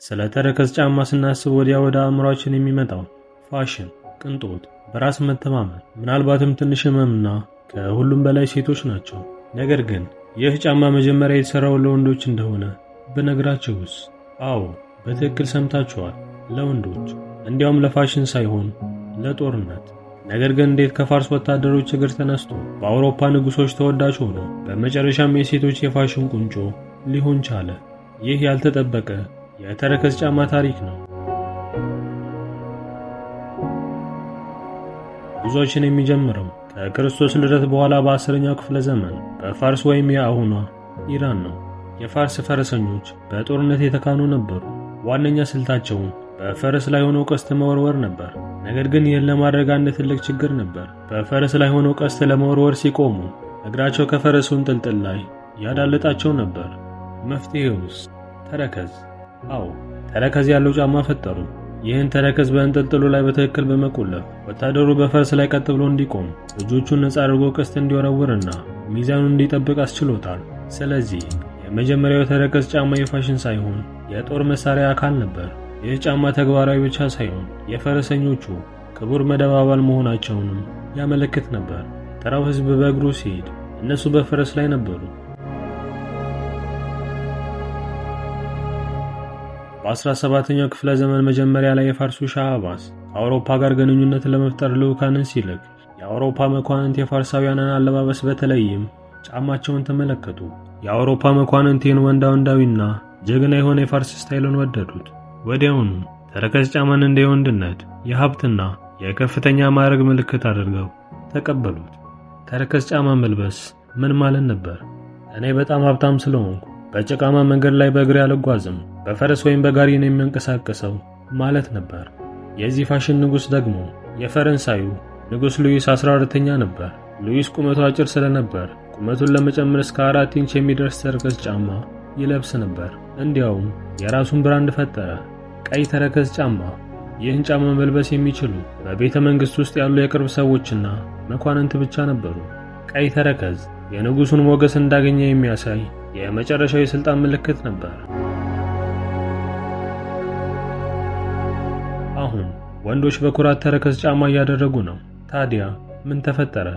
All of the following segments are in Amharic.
ስለ ተረከዝ ጫማ ስናስብ ወዲያ ወደ አእምሯችን የሚመጣው ፋሽን፣ ቅንጦት፣ በራስ መተማመን፣ ምናልባትም ትንሽ ህመምና ከሁሉም በላይ ሴቶች ናቸው። ነገር ግን ይህ ጫማ መጀመሪያ የተሰራው ለወንዶች እንደሆነ ብነግራችሁስ? አዎ፣ በትክክል ሰምታችኋል። ለወንዶች፣ እንዲያውም ለፋሽን ሳይሆን ለጦርነት። ነገር ግን እንዴት ከፋርስ ወታደሮች እግር ተነስቶ በአውሮፓ ንጉሶች ተወዳጅ ሆኖ በመጨረሻም የሴቶች የፋሽን ቁንጮ ሊሆን ቻለ? ይህ ያልተጠበቀ የተረከዝ ጫማ ታሪክ ነው። ጉዞአችን የሚጀምረው ከክርስቶስ ልደት በኋላ በ10ኛው ክፍለ ዘመን በፋርስ ወይም የአሁኗ ኢራን ነው። የፋርስ ፈረሰኞች በጦርነት የተካኑ ነበሩ። ዋነኛ ስልታቸውም በፈረስ ላይ ሆነው ቀስት መወርወር ነበር። ነገር ግን ይህን ለማድረግ አንድ ትልቅ ችግር ነበር። በፈረስ ላይ ሆነው ቀስት ለመወርወር ሲቆሙ እግራቸው ከፈረሱ እንጥልጥል ላይ ያዳልጣቸው ነበር። መፍትሄውስ? ተረከዝ። አዎ፣ ተረከዝ ያለው ጫማ ፈጠሩ። ይህን ተረከዝ በእንጥልጥሉ ላይ በትክክል በመቆለፍ ወታደሩ በፈረስ ላይ ቀጥ ብሎ እንዲቆም፣ እጆቹን ነፃ አድርጎ ቀስት እንዲወረውርና ሚዛኑን እንዲጠብቅ አስችሎታል። ስለዚህ የመጀመሪያው ተረከዝ ጫማ የፋሽን ሳይሆን የጦር መሳሪያ አካል ነበር። ይህ ጫማ ተግባራዊ ብቻ ሳይሆን የፈረሰኞቹ ክቡር መደብ አባል መሆናቸውንም ያመለክት ነበር። ተራው ሕዝብ በእግሩ ሲሄድ፣ እነሱ በፈረስ ላይ ነበሩ። በ17ኛው ክፍለ ዘመን መጀመሪያ ላይ የፋርሱ ሻህ አባስ ከአውሮፓ ጋር ግንኙነት ለመፍጠር ልዑካንን ሲልክ የአውሮፓ መኳንንት የፋርሳውያንን አለባበስ በተለይም ጫማቸውን ተመለከቱ። የአውሮፓ መኳንንት ይህን ወንዳዊና ጀግና የሆነ የፋርስ ስታይልን ወደዱት። ወዲያውኑ ተረከዝ ጫማን እንደ የወንድነት፣ የሀብትና የከፍተኛ ማዕረግ ምልክት አድርገው ተቀበሉት። ተረከዝ ጫማ መልበስ ምን ማለት ነበር? እኔ በጣም ሀብታም ስለሆንኩ በጭቃማ መንገድ ላይ በእግሬ አልጓዝም፣ በፈረስ ወይም በጋሪ ነው የሚንቀሳቀሰው ማለት ነበር። የዚህ ፋሽን ንጉሥ ደግሞ የፈረንሳዩ ንጉሥ ሉዊስ 14ኛ ነበር። ሉዊስ ቁመቱ አጭር ስለነበር ቁመቱን ለመጨመር እስከ 4 ኢንች የሚደርስ ተረከዝ ጫማ ይለብስ ነበር። እንዲያውም የራሱን ብራንድ ፈጠረ፣ ቀይ ተረከዝ ጫማ። ይህን ጫማ መልበስ የሚችሉ በቤተ መንግሥት ውስጥ ያሉ የቅርብ ሰዎችና መኳንንት ብቻ ነበሩ። ቀይ ተረከዝ የንጉሡን ሞገስ እንዳገኘ የሚያሳይ የመጨረሻው የሥልጣን ምልክት ነበር። አሁን ወንዶች በኩራት ተረከዝ ጫማ እያደረጉ ነው። ታዲያ ምን ተፈጠረ?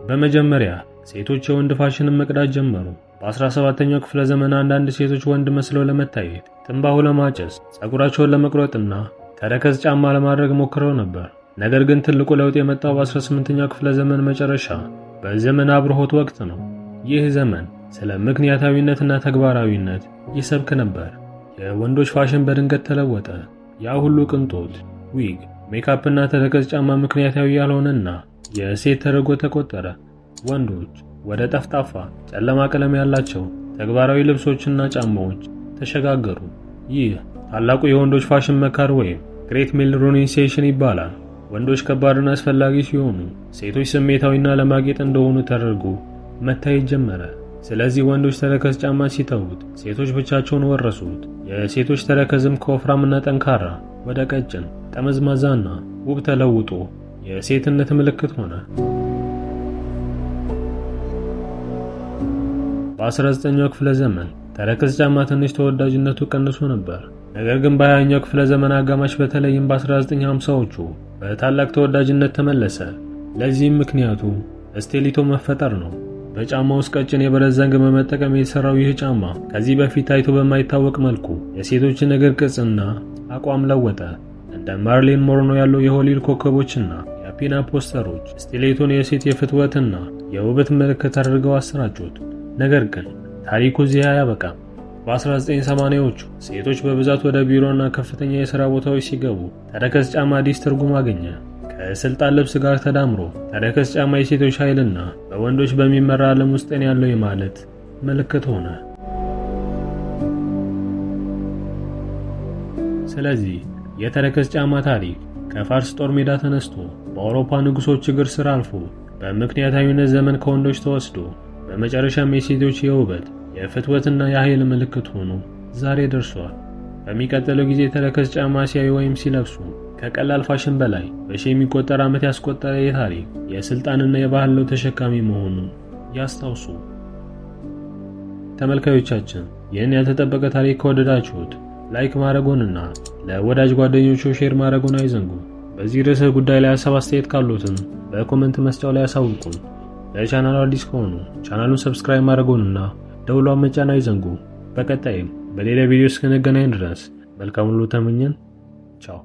በመጀመሪያ ሴቶች የወንድ ፋሽንን መቅዳት ጀመሩ። በ17ኛው ክፍለ ዘመን አንዳንድ ሴቶች ወንድ መስለው ለመታየት ትንባሆ ለማጨስ፣ ፀጉራቸውን ለመቁረጥና ተረከዝ ጫማ ለማድረግ ሞክረው ነበር። ነገር ግን ትልቁ ለውጥ የመጣው በ18ኛው ክፍለ ዘመን መጨረሻ በዘመን አብርሆት ወቅት ነው። ይህ ዘመን ስለ ምክንያታዊነትና ተግባራዊነት ይሰብክ ነበር። የወንዶች ፋሽን በድንገት ተለወጠ። ያ ሁሉ ቅንጦት፣ ዊግ፣ ሜካፕና ተረከዝ ጫማ ምክንያታዊ ያልሆነና የሴት ተደርጎ ተቆጠረ። ወንዶች ወደ ጠፍጣፋ ጨለማ ቀለም ያላቸው ተግባራዊ ልብሶችና ጫማዎች ተሸጋገሩ። ይህ ታላቁ የወንዶች ፋሽን መካር ወይም ግሬት ሜል ሩኔሴሽን ይባላል። ወንዶች ከባድና አስፈላጊ ሲሆኑ፣ ሴቶች ስሜታዊና ለማጌጥ እንደሆኑ ተደርጎ መታየት ጀመረ። ስለዚህ ወንዶች ተረከዝ ጫማ ሲተዉት፣ ሴቶች ብቻቸውን ወረሱት። የሴቶች ተረከዝም ከወፍራምና ጠንካራ ወደ ቀጭን፣ ጠመዝማዛና ውብ ተለውጦ የሴትነት ምልክት ሆነ። በ19ኛው ክፍለ ዘመን ተረከዝ ጫማ ትንሽ ተወዳጅነቱ ቀንሶ ነበር። ነገር ግን በ20ኛው ክፍለ ዘመን አጋማሽ በተለይም በ1950ዎቹ በታላቅ ተወዳጅነት ተመለሰ። ለዚህም ምክንያቱ ስቴሊቶ መፈጠር ነው። በጫማ ውስጥ ቀጭን የብረት ዘንግ በመጠቀም የተሰራው ይህ ጫማ ከዚህ በፊት ታይቶ በማይታወቅ መልኩ የሴቶችን እግር ቅርጽና አቋም ለወጠ። እንደ ማርሊን ሞንሮ ያሉ የሆሊውድ ኮከቦችና የፒና ፖስተሮች ስቴሌቶን የሴት የፍትወትና የውበት ምልክት አድርገው አሰራጩት። ነገር ግን ታሪኩ እዚህ አያበቃም። በ1980ዎቹ ሴቶች በብዛት ወደ ቢሮና ከፍተኛ የሥራ ቦታዎች ሲገቡ ተረከዝ ጫማ አዲስ ትርጉም አገኘ። ከስልጣን ልብስ ጋር ተዳምሮ ተረከዝ ጫማ የሴቶች ኃይልና በወንዶች በሚመራ ዓለም ውስጥ ያለው የማለት ምልክት ሆነ። ስለዚህ የተረከዝ ጫማ ታሪክ ከፋርስ ጦር ሜዳ ተነስቶ በአውሮፓ ንጉሶች እግር ስር አልፎ በምክንያታዊነት ዘመን ከወንዶች ተወስዶ በመጨረሻም የሴቶች የውበት፣ የፍትወትና የኃይል ምልክት ሆኖ ዛሬ ደርሷል። በሚቀጥለው ጊዜ ተረከዝ ጫማ ሲያዩ ወይም ሲለብሱ ከቀላል ፋሽን በላይ በሺህ የሚቆጠር ዓመት ያስቆጠረ የታሪክ፣ የስልጣንና የባህል ለውጥ ተሸካሚ መሆኑን ያስታውሱ። ተመልካዮቻችን ይህን ያልተጠበቀ ታሪክ ከወደዳችሁት ላይክ ማድረጉንና ለወዳጅ ጓደኞቹ ሼር ማድረጉን አይዘንጉ። በዚህ ርዕሰ ጉዳይ ላይ ሀሳብ አስተያየት ካሉትም በኮሜንት መስጫው ላይ ያሳውቁን። ለቻናሉ አዲስ ከሆኑ ቻናሉን ሰብስክራይብ ማድረጉንና ደውሏን መጫን አይዘንጉ። በቀጣይም በሌላ ቪዲዮ እስክንገናኝ ድረስ መልካም ሁሉ ተመኘን። ቻው።